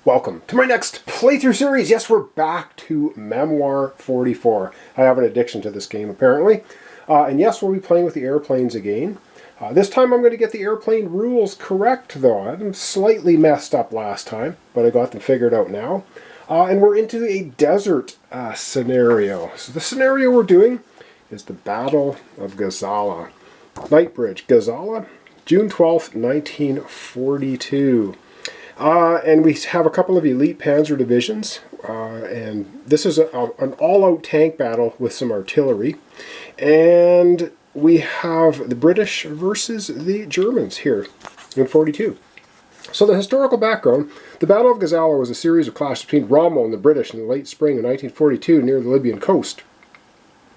Welcome to my next playthrough series. Yes, we're back to Memoir 44. I have an addiction to this game, apparently. And yes, we'll be playing with the airplanes again. This time I'm going to get the airplane rules correct, though. I'm slightly messed up last time, but I got them figured out now. And we're into a desert scenario. So the scenario we're doing is the Battle of Gazala. Night Bridge, Gazala, June 12th, 1942. And we have a couple of elite panzer divisions, and this is an all-out tank battle with some artillery. And we have the British versus the Germans here in 42. So the historical background: the Battle of Gazala was a series of clashes between Rommel and the British in the late spring of 1942 near the Libyan coast.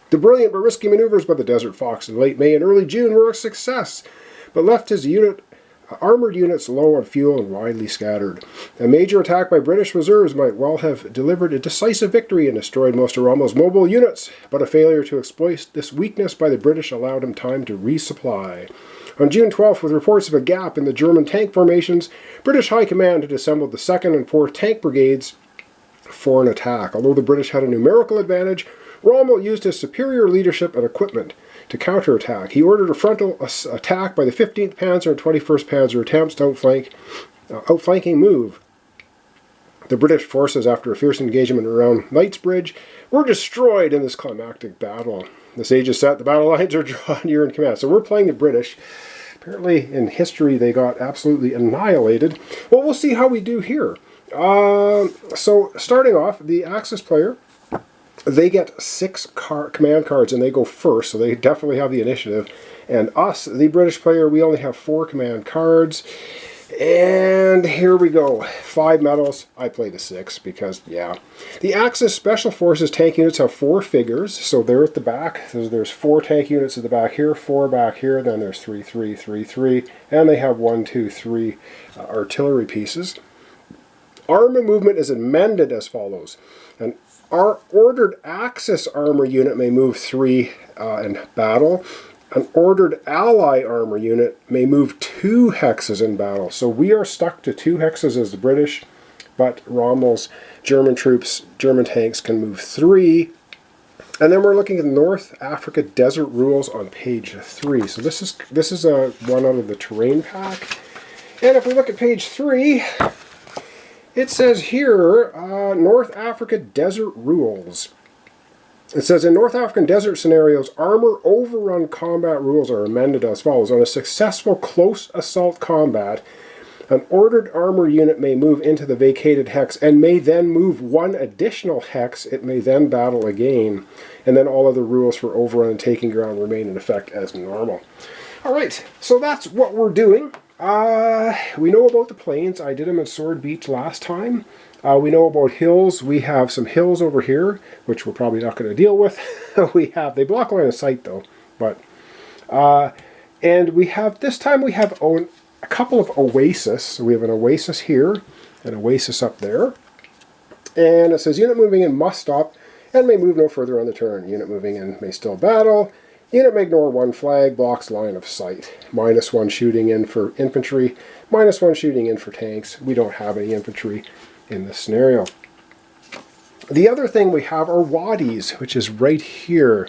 The brilliant but risky maneuvers by the Desert Fox in late May and early June were a success, but left his armoured units low on fuel and widely scattered. A major attack by British reserves might well have delivered a decisive victory and destroyed most of Rommel's mobile units, but a failure to exploit this weakness by the British allowed him time to resupply. On June 12th, with reports of a gap in the German tank formations, British High Command had assembled the 2nd and 4th Tank Brigades for an attack. Although the British had a numerical advantage, Rommel used his superior leadership and equipment to counterattack. He ordered a frontal attack by the 15th Panzer and 21st Panzer attempts to outflanking move. The British forces, after a fierce engagement around Knightsbridge, were destroyed in this climactic battle. The stage is set, the battle lines are drawn, you're in command. So we're playing the British. Apparently in history they got absolutely annihilated. Well, we'll see how we do here. So starting off, the Axis player, they get 6 command cards and they go first, so they definitely have the initiative. And us, the British player, we only have 4 command cards. And here we go. 5 medals. I played a 6 because, yeah. The Axis Special Forces tank units have 4 figures, so they're at the back. So there's 4 tank units at the back here, 4 back here, then there's 3, 3, 3, 3, and they have 1, 2, 3 artillery pieces. Armor movement is amended as follows. An ordered Axis armor unit may move 3 in battle. An ordered Ally armor unit may move 2 hexes in battle. So we are stuck to 2 hexes as the British, but Rommel's German troops, German tanks can move 3. And then we're looking at the North Africa Desert Rules on page 3. So this is one out of the terrain pack. And if we look at page 3, it says here, North Africa Desert Rules. It says, in North African desert scenarios, armor overrun combat rules are amended as follows. On a successful close assault combat, an ordered armor unit may move into the vacated hex and may then move 1 additional hex. It may then battle again. And then all other rules for overrun and taking ground remain in effect as normal. Alright, so that's what we're doing. We know about the plains. I did them in Sword Beach last time. We know about hills. We have some hills over here, which we're probably not going to deal with. They block line of sight though. But and we have this time we have a couple of oases. So we have an oasis here, an oasis up there, and it says unit moving in must stop and may move no further on the turn. Unit moving in may still battle. Unit may ignore 1 flag, blocks line of sight. -1 shooting in for infantry, -1 shooting in for tanks. We don't have any infantry in this scenario. The other thing we have are wadis, which is right here.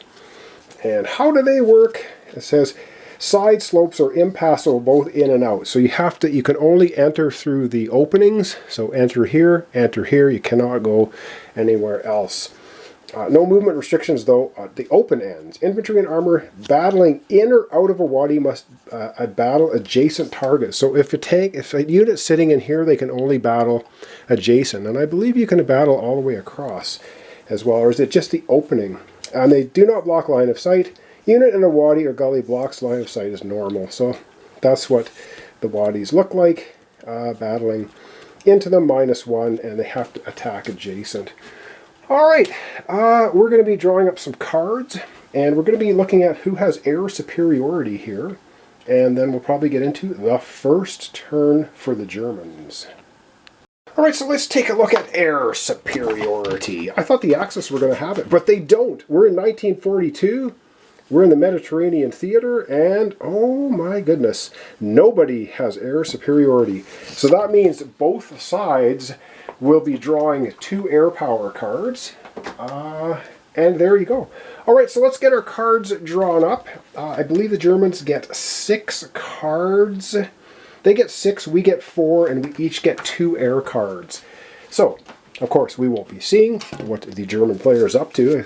And how do they work? It says side slopes are impassable both in and out. So you can only enter through the openings. So enter here, you cannot go anywhere else. No movement restrictions, though, at the open ends. Infantry and armor battling in or out of a wadi must battle adjacent targets. So if a unit's sitting in here, they can only battle adjacent. And I believe you can battle all the way across as well. Or is it just the opening? And they do not block line of sight. Unit in a wadi or gully blocks line of sight as normal. So that's what the wadis look like. Battling into them, -1, and they have to attack adjacent. Alright, we're going to be drawing up some cards, and we're going to be looking at who has air superiority here, and then we'll probably get into the first turn for the Germans. Alright, so let's take a look at air superiority. I thought the Axis were going to have it, but they don't. We're in 1942, we're in the Mediterranean theater, and oh my goodness, nobody has air superiority. So that means both sides we'll be drawing 2 air power cards. And there you go. All right, so let's get our cards drawn up. I believe the Germans get 6 cards. They get 6, we get 4, and we each get 2 air cards. So, of course, we won't be seeing what the German player is up to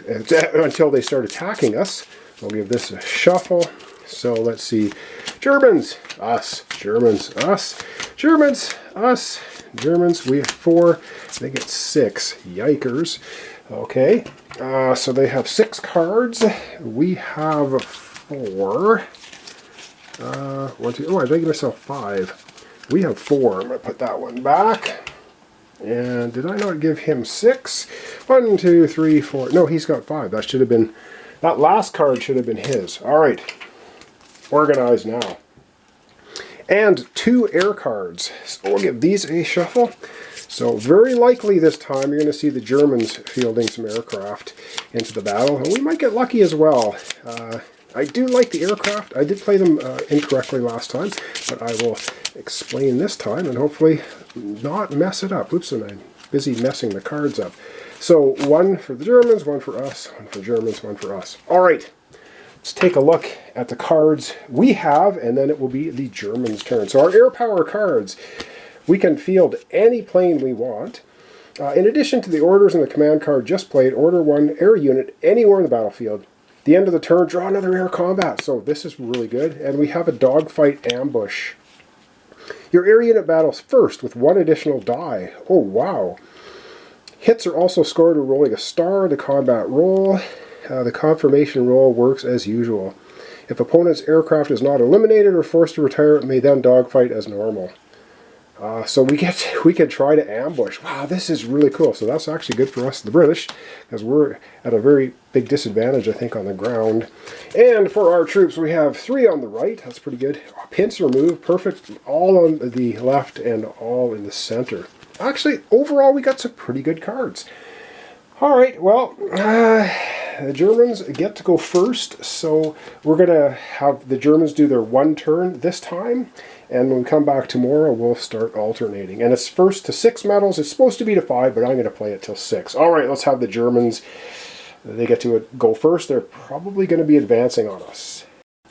until they start attacking us. We'll give this a shuffle. So let's see. Germans, us. Germans, us. Germans, us. Germans, we have 4. They get 6. Yikers. Okay, so they have 6 cards. We have 4. 1, 2, I gave myself 5. We have 4. I'm going to put that one back. And did I not give him 6? 1, 2, 3, 4. No, he's got 5. That should have been, that last card should have been his. All right, organized now. And 2 air cards. So we'll give these a shuffle. So very likely this time you're going to see the Germans fielding some aircraft into the battle. And we might get lucky as well. I do like the aircraft. I did play them incorrectly last time, but I will explain this time and hopefully not mess it up. Oops, and I'm busy messing the cards up. So 1 for the Germans, 1 for us, 1 for Germans, 1 for us. All right. Let's take a look at the cards we have, and then it will be the Germans' turn. So our air power cards, we can field any plane we want. In addition to the orders and the command card just played, order 1 air unit anywhere in the battlefield. At the end of the turn, draw another air combat. So this is really good. And we have a dogfight ambush. Your air unit battles first with 1 additional die. Oh, wow. Hits are also scored when rolling a star, the combat roll. The confirmation roll works as usual. If opponent's aircraft is not eliminated or forced to retire, it may then dogfight as normal. So we can try to ambush. Wow, this is really cool. So that's actually good for us, the British, because we're at a very big disadvantage, I think, on the ground. And for our troops, we have 3 on the right. That's pretty good. Pincer move, perfect. All on the left and all in the center. Actually, overall, we got some pretty good cards. All right, well, the Germans get to go first, so we're going to have the Germans do their 1 turn this time, and when we come back tomorrow, we'll start alternating. And it's first to 6 medals. It's supposed to be to 5, but I'm going to play it till 6. All right, let's have the Germans. They get to go first. They're probably going to be advancing on us.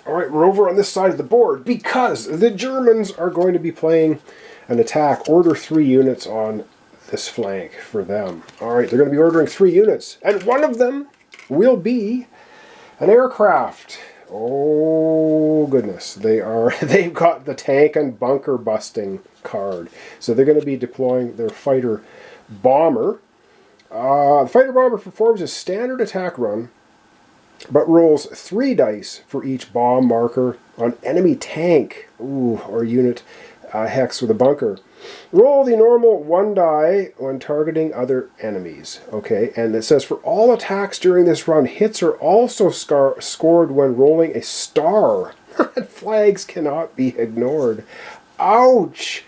All right, we're over on this side of the board because the Germans are going to be playing an attack. Order 3 units on this flank for them. All right, they're going to be ordering 3 units, and one of them will be an aircraft. Oh goodness, they've got the tank and bunker busting card. So they're going to be deploying their fighter bomber. The fighter bomber performs a standard attack run, but rolls 3 dice for each bomb marker on enemy tank or unit hex with a bunker. Roll the normal 1 die when targeting other enemies. Okay, and it says for all attacks during this run, hits are also scored when rolling a star. Flags cannot be ignored. Ouch!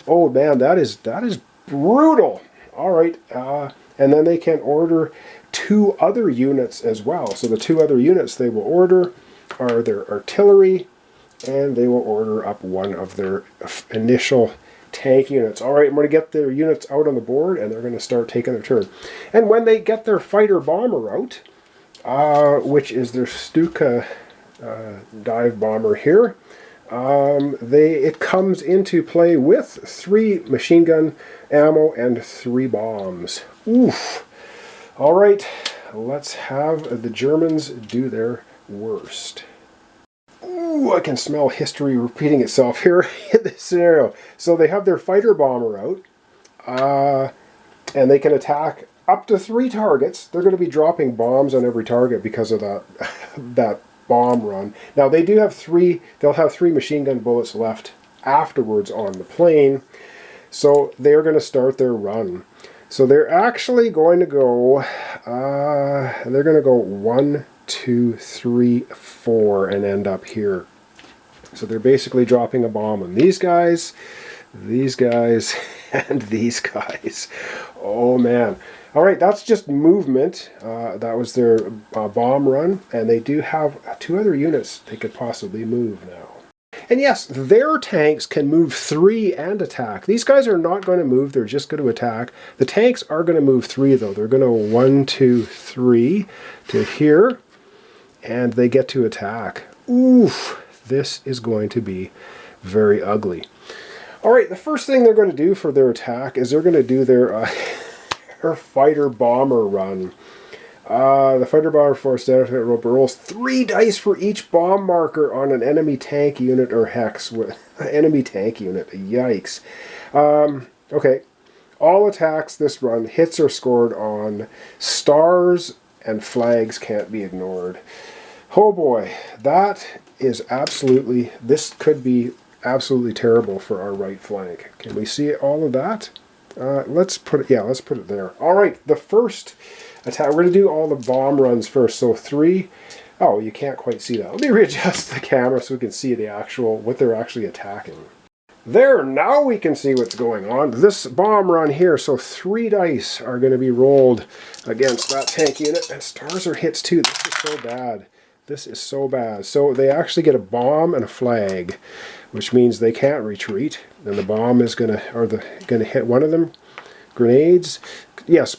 Oh man, that is brutal. All right, and then they can order 2 other units as well. So the 2 other units they will order are their artillery, and they will order up 1 of their initial tank units. All right, I'm going to get their units out on the board, and they're going to start taking their turn. And when they get their fighter bomber out, which is their Stuka dive bomber here, it comes into play with 3 machine gun ammo and 3 bombs. Oof. All right, let's have the Germans do their worst. Ooh, I can smell history repeating itself here in this scenario. So they have their fighter bomber out, and they can attack up to 3 targets. They're going to be dropping bombs on every target because of that bomb run. Now they do have 3. They'll have 3 machine gun bullets left afterwards on the plane. So they're going to start their run. So they're actually going to go. They're going to go 1, 2, 3, 4, and end up here. So they're basically dropping a bomb on these guys, and these guys. Oh man. All right, that's just movement. That was their bomb run, and they do have 2 other units they could possibly move now. And yes, their tanks can move 3 and attack. These guys are not going to move, they're just going to attack. The tanks are going to move 3 though. They're going to 1, 2, 3 to here, and they get to attack. Oof, this is going to be very ugly. Alright, the first thing they're going to do for their attack is they're going to do their fighter bomber run. The fighter bomber force rolls 3 dice for each bomb marker on an enemy tank unit or hex. Enemy tank unit, yikes. Okay, all attacks this run, hits are scored on stars and flags can't be ignored. Oh boy, that is absolutely, this could be absolutely terrible for our right flank. Can we see all of that? Let's put it there. All right, the first attack, we're going to do all the bomb runs first. So 3, oh, you can't quite see that. Let me readjust the camera so we can see what they're actually attacking. There, now we can see what's going on. This bomb run here, so 3 dice are going to be rolled against that tank unit, and stars are hits too. This is so bad. This is so bad. So they actually get a bomb and a flag, which means they can't retreat. And the bomb is going to hit one of them. Grenades. Yes,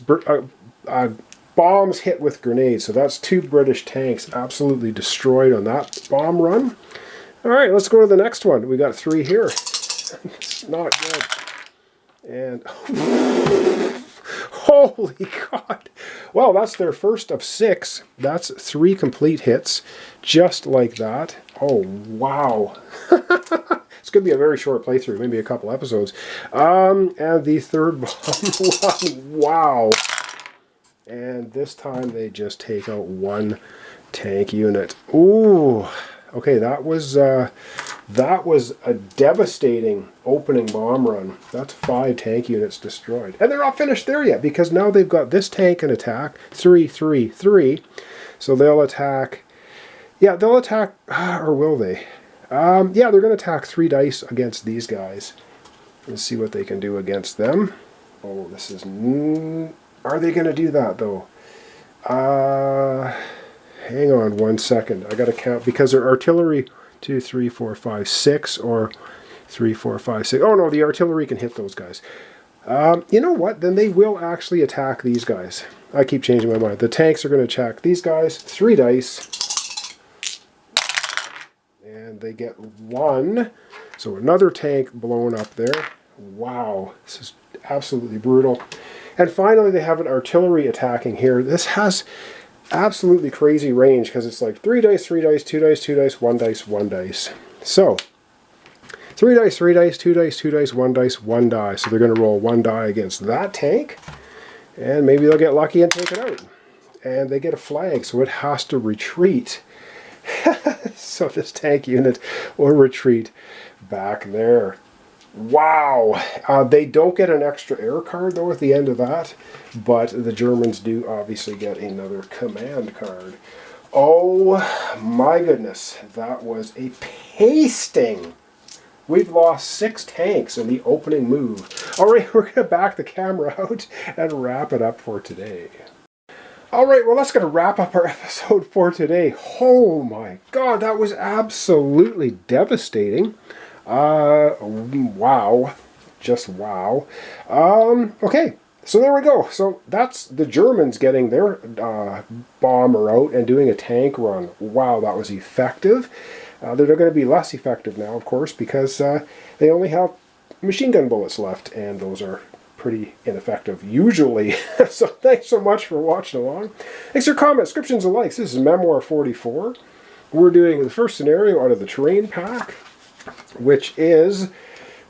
bombs hit with grenades. So that's 2 British tanks absolutely destroyed on that bomb run. All right, let's go to the next one. We got 3 here. It's not good. And holy God. Well, that's their first of 6. That's 3 complete hits, just like that. Oh, wow. It's going to be a very short playthrough, maybe a couple episodes. And the third bomb, wow. And this time they just take out 1 tank unit. Ooh. Okay, that was a devastating opening bomb run. That's 5 tank units destroyed. And they're not finished there yet, because now they've got this tank and attack. 3, 3, 3. So they'll attack. Yeah, they'll attack. Or will they? Yeah, they're going to attack 3 dice against these guys. Let's see what they can do against them. Oh, this is... Are they going to do that, though? Hang on 1 second. I got to count, because their artillery 2, 3, 4, 5, 6, or 3, 4, 5, 6. Oh no, the artillery can hit those guys. You know what? Then they will actually attack these guys. I keep changing my mind. The tanks are going to attack these guys. 3 dice. And they get 1. So another tank blown up there. Wow. This is absolutely brutal. And finally, they have an artillery attacking here. This has absolutely crazy range, because it's like 3 dice, 3 dice, 2 dice, 2 dice, 1 dice, 1 dice. So 3 dice, 3 dice, 2 dice, 2 dice, 1 dice, 1 die. So they're going to roll 1 die against that tank, and maybe they'll get lucky and take it out. And they get a flag, so it has to retreat. So this tank unit will retreat back there. Wow! They don't get an extra air card, though, at the end of that, but the Germans do obviously get another command card. Oh my goodness, that was a pasting! We've lost 6 tanks in the opening move. Alright, we're going to back the camera out and wrap it up for today. Alright, well, that's going to wrap up our episode for today. Oh my God, that was absolutely devastating. Wow. Just wow. Okay, so there we go. So that's the Germans getting their bomber out and doing a tank run. Wow, that was effective. They're going to be less effective now, of course, because they only have machine gun bullets left, and those are pretty ineffective usually. So thanks so much for watching along. Thanks for comments, subscriptions, and likes. This is Memoir 44. We're doing the first scenario out of the terrain pack, which is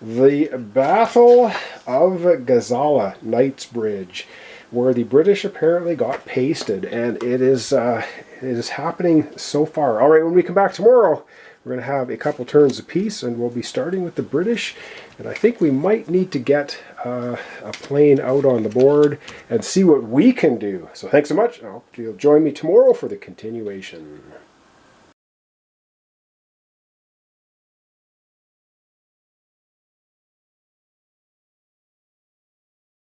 the Battle of Gazala, Knightsbridge, where the British apparently got pasted, and it is happening so far. All right, when we come back tomorrow, we're going to have a couple turns apiece, and we'll be starting with the British, and I think we might need to get a plane out on the board and see what we can do. So thanks so much. I hope you'll join me tomorrow for the continuation.